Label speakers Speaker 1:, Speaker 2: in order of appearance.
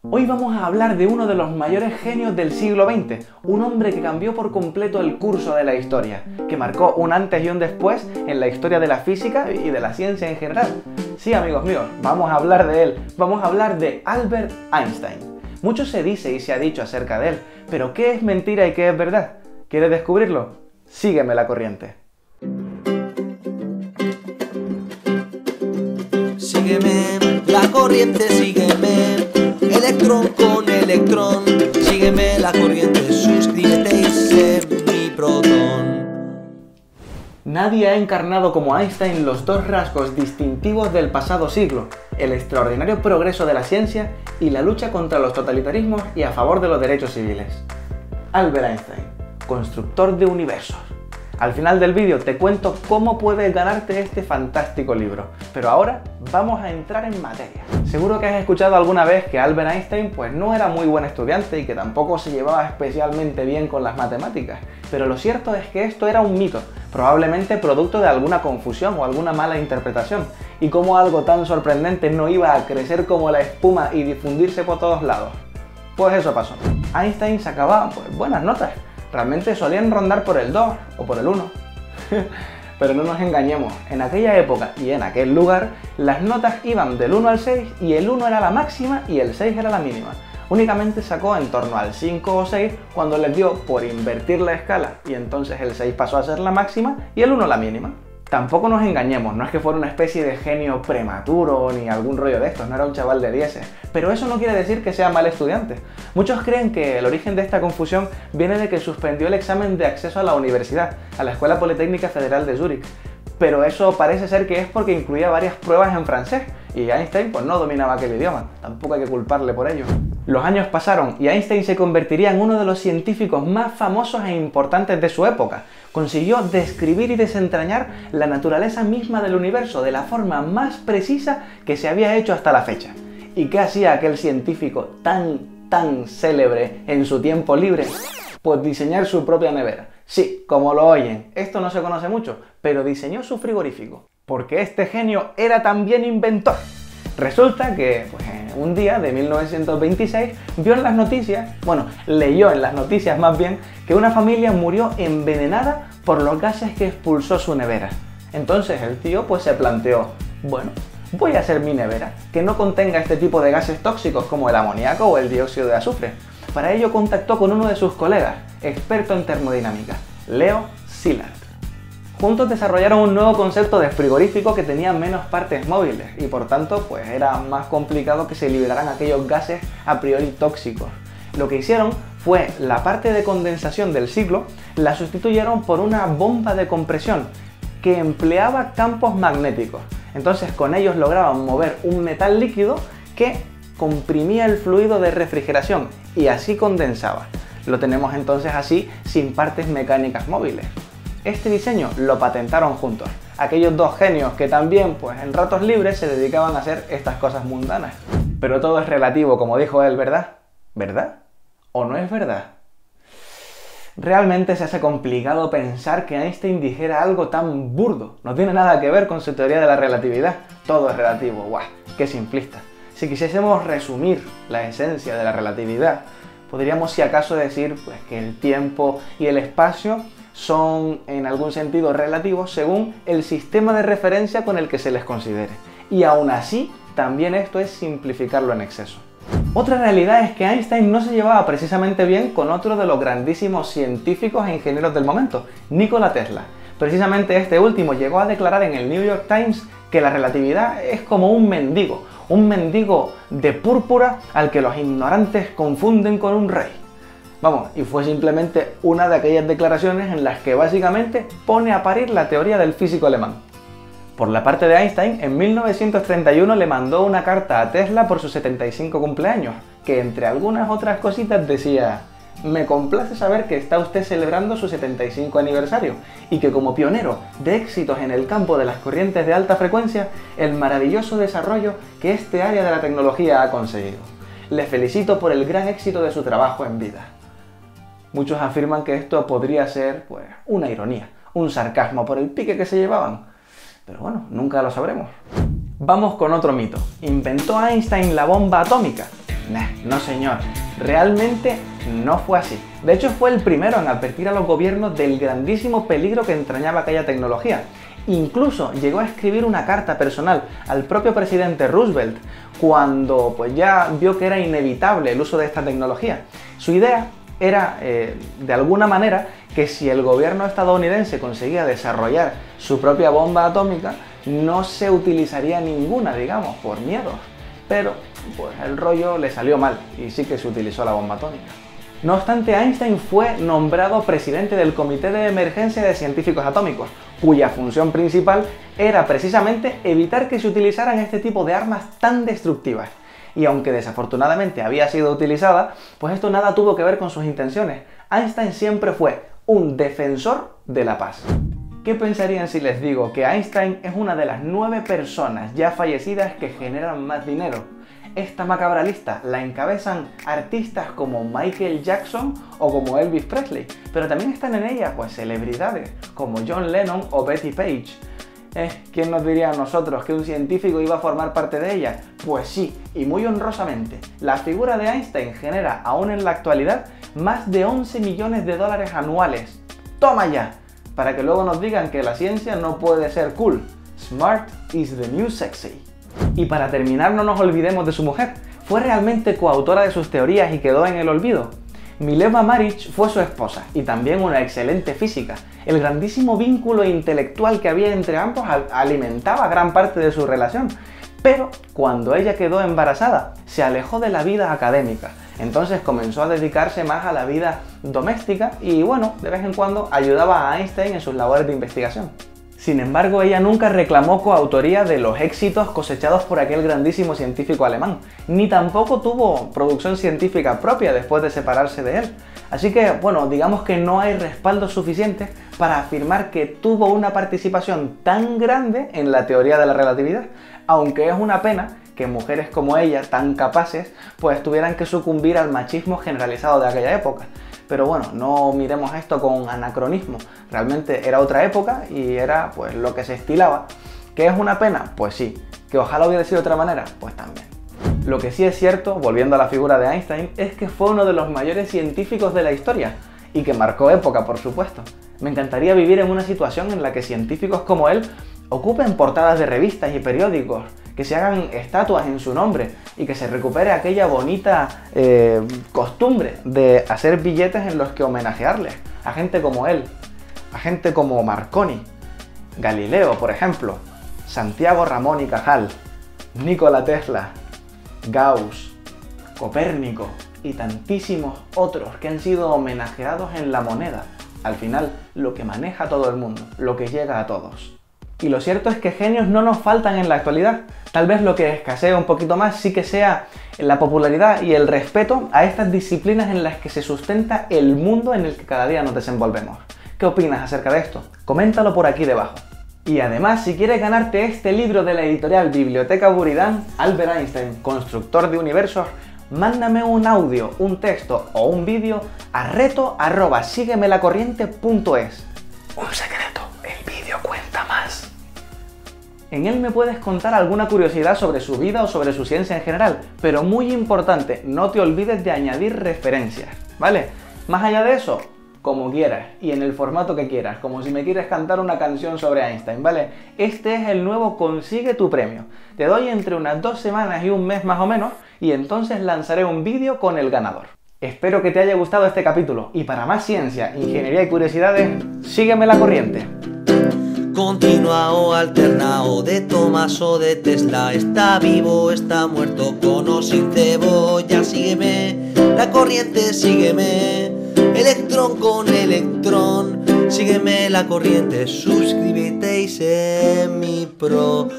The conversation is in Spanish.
Speaker 1: Hoy vamos a hablar de uno de los mayores genios del siglo XX, un hombre que cambió por completo el curso de la historia, que marcó un antes y un después en la historia de la física y de la ciencia en general. Sí, amigos míos, vamos a hablar de él, vamos a hablar de Albert Einstein. Mucho se dice y se ha dicho acerca de él, pero ¿qué es mentira y qué es verdad? ¿Quieres descubrirlo? Sígueme la corriente.
Speaker 2: Sígueme la corriente, sígueme, electrón con electrón. Sígueme la corriente, suscríbete y sé mi protón.
Speaker 1: Nadie ha encarnado como Einstein los dos rasgos distintivos del pasado siglo, el extraordinario progreso de la ciencia y la lucha contra los totalitarismos y a favor de los derechos civiles. Albert Einstein, constructor de universos. Al final del vídeo te cuento cómo puedes ganarte este fantástico libro, pero ahora vamos a entrar en materia. Seguro que has escuchado alguna vez que Albert Einstein pues no era muy buen estudiante y que tampoco se llevaba especialmente bien con las matemáticas, pero lo cierto es que esto era un mito, probablemente producto de alguna confusión o alguna mala interpretación, y cómo algo tan sorprendente no iba a crecer como la espuma y difundirse por todos lados. Pues eso pasó. Einstein sacaba pues buenas notas. Realmente solían rondar por el 2 o por el 1. Pero no nos engañemos, en aquella época y en aquel lugar, las notas iban del 1 al 6 y el 1 era la máxima y el 6 era la mínima. Únicamente sacó en torno al 5 o 6 cuando les dio por invertir la escala y entonces el 6 pasó a ser la máxima y el 1 la mínima. Tampoco nos engañemos, no es que fuera una especie de genio prematuro ni algún rollo de estos, no era un chaval de 10, pero eso no quiere decir que sea mal estudiante. Muchos creen que el origen de esta confusión viene de que suspendió el examen de acceso a la universidad, a la Escuela Politécnica Federal de Zúrich, pero eso parece ser que es porque incluía varias pruebas en francés y Einstein pues no dominaba aquel idioma, tampoco hay que culparle por ello. Los años pasaron y Einstein se convertiría en uno de los científicos más famosos e importantes de su época. Consiguió describir y desentrañar la naturaleza misma del universo de la forma más precisa que se había hecho hasta la fecha. ¿Y qué hacía aquel científico tan célebre en su tiempo libre? Pues diseñar su propia nevera. Sí, como lo oyen, esto no se conoce mucho, pero diseñó su frigorífico. Porque este genio era también inventor. Resulta que pues, un día de 1926 vio en las noticias, leyó en las noticias más bien, que una familia murió envenenada por los gases que expulsó su nevera. Entonces el tío pues se planteó, bueno, voy a hacer mi nevera que no contenga este tipo de gases tóxicos como el amoníaco o el dióxido de azufre. Para ello contactó con uno de sus colegas, experto en termodinámica, Leo Szilard. Juntos desarrollaron un nuevo concepto de frigorífico que tenía menos partes móviles y por tanto pues era más complicado que se liberaran aquellos gases a priori tóxicos. Lo que hicieron fue la parte de condensación del ciclo la sustituyeron por una bomba de compresión que empleaba campos magnéticos. Entonces con ellos lograban mover un metal líquido que comprimía el fluido de refrigeración y así condensaba. Lo tenemos entonces así sin partes mecánicas móviles. Este diseño lo patentaron juntos, aquellos dos genios que también, pues en ratos libres, se dedicaban a hacer estas cosas mundanas. Pero todo es relativo, como dijo él, ¿verdad? ¿Verdad? ¿O no es verdad? Realmente se hace complicado pensar que Einstein dijera algo tan burdo. No tiene nada que ver con su teoría de la relatividad. Todo es relativo. ¡Guau! ¡Qué simplista! Si quisiésemos resumir la esencia de la relatividad, podríamos si acaso decir pues, que el tiempo y el espacio son en algún sentido relativos según el sistema de referencia con el que se les considere. Y aún así, también esto es simplificarlo en exceso. Otra realidad es que Einstein no se llevaba precisamente bien con otro de los grandísimos científicos e ingenieros del momento, Nikola Tesla. Precisamente este último llegó a declarar en el New York Times que la relatividad es como un mendigo de púrpura al que los ignorantes confunden con un rey. Vamos, y fue simplemente una de aquellas declaraciones en las que básicamente pone a parir la teoría del físico alemán. Por la parte de Einstein, en 1931 le mandó una carta a Tesla por su 75 cumpleaños, que entre algunas otras cositas decía: me complace saber que está usted celebrando su 75 aniversario y que como pionero de éxitos en el campo de las corrientes de alta frecuencia, el maravilloso desarrollo que este área de la tecnología ha conseguido. Le felicito por el gran éxito de su trabajo en vida. Muchos afirman que esto podría ser pues, una ironía, un sarcasmo por el pique que se llevaban. Pero bueno, nunca lo sabremos. Vamos con otro mito. ¿Inventó Einstein la bomba atómica? Nah, no señor, realmente no fue así. De hecho, fue el primero en advertir a los gobiernos del grandísimo peligro que entrañaba aquella tecnología. Incluso llegó a escribir una carta personal al propio presidente Roosevelt cuando pues ya vio que era inevitable el uso de esta tecnología. Su idea era, de alguna manera, que si el gobierno estadounidense conseguía desarrollar su propia bomba atómica, no se utilizaría ninguna, digamos, por miedo. Pero pues el rollo le salió mal y sí que se utilizó la bomba atómica. No obstante, Einstein fue nombrado presidente del Comité de Emergencia de Científicos Atómicos, cuya función principal era precisamente evitar que se utilizaran este tipo de armas tan destructivas. Y aunque desafortunadamente había sido utilizada, pues esto nada tuvo que ver con sus intenciones. Einstein siempre fue un defensor de la paz. ¿Qué pensarían si les digo que Einstein es una de las 9 personas ya fallecidas que generan más dinero? Esta macabra lista la encabezan artistas como Michael Jackson o como Elvis Presley, pero también están en ella pues celebridades como John Lennon o Betty Page. ¿Quién nos diría a nosotros que un científico iba a formar parte de ella? Pues sí, y muy honrosamente. La figura de Einstein genera aún en la actualidad más de 11 millones de dólares anuales. ¡Toma ya! Para que luego nos digan que la ciencia no puede ser cool. Smart is the new sexy. Y para terminar, no nos olvidemos de su mujer. Fue realmente coautora de sus teorías y quedó en el olvido. Mileva Maric fue su esposa y también una excelente física. El grandísimo vínculo intelectual que había entre ambos alimentaba gran parte de su relación. Pero cuando ella quedó embarazada, se alejó de la vida académica. Entonces comenzó a dedicarse más a la vida doméstica y bueno, de vez en cuando ayudaba a Einstein en sus labores de investigación. Sin embargo, ella nunca reclamó coautoría de los éxitos cosechados por aquel grandísimo científico alemán, ni tampoco tuvo producción científica propia después de separarse de él. Así que, bueno, digamos que no hay respaldo suficiente para afirmar que tuvo una participación tan grande en la teoría de la relatividad, aunque es una pena que mujeres como ella, tan capaces, pues tuvieran que sucumbir al machismo generalizado de aquella época. Pero bueno, no miremos esto con anacronismo, realmente era otra época y era pues lo que se estilaba. ¿Que es una pena? Pues sí. ¿Que ojalá hubiera sido de otra manera? Pues también. Lo que sí es cierto, volviendo a la figura de Einstein, es que fue uno de los mayores científicos de la historia y que marcó época, por supuesto. Me encantaría vivir en una situación en la que científicos como él ocupen portadas de revistas y periódicos, que se hagan estatuas en su nombre y que se recupere aquella bonita costumbre de hacer billetes en los que homenajearles a gente como él, a gente como Marconi, Galileo, por ejemplo, Santiago Ramón y Cajal, Nikola Tesla, Gauss, Copérnico y tantísimos otros que han sido homenajeados en la moneda. Al final, lo que maneja todo el mundo, lo que llega a todos. Y lo cierto es que genios no nos faltan en la actualidad. Tal vez lo que escasea un poquito más sí que sea la popularidad y el respeto a estas disciplinas en las que se sustenta el mundo en el que cada día nos desenvolvemos. ¿Qué opinas acerca de esto? Coméntalo por aquí debajo. Y además, si quieres ganarte este libro de la editorial Biblioteca Buridán, Albert Einstein, constructor de universos, mándame un audio, un texto o un vídeo a reto@siguemelacorriente.es. Un secreto, el vídeo cuenta más. En él me puedes contar alguna curiosidad sobre su vida o sobre su ciencia en general, pero muy importante, no te olvides de añadir referencias, ¿vale? Más allá de eso, como quieras y en el formato que quieras, como si me quieres cantar una canción sobre Einstein, ¿vale? Este es el nuevo Consigue tu premio. Te doy entre unas 2 semanas y un mes más o menos y entonces lanzaré un vídeo con el ganador. Espero que te haya gustado este capítulo y para más ciencia, ingeniería y curiosidades, sígueme la corriente.
Speaker 2: Continua o alterna o de Tomás o de Tesla. Está vivo, está muerto, con o sin cebolla. Sígueme, la corriente, sígueme. Electrón con electrón. Sígueme la corriente, suscríbete y sé mi proton.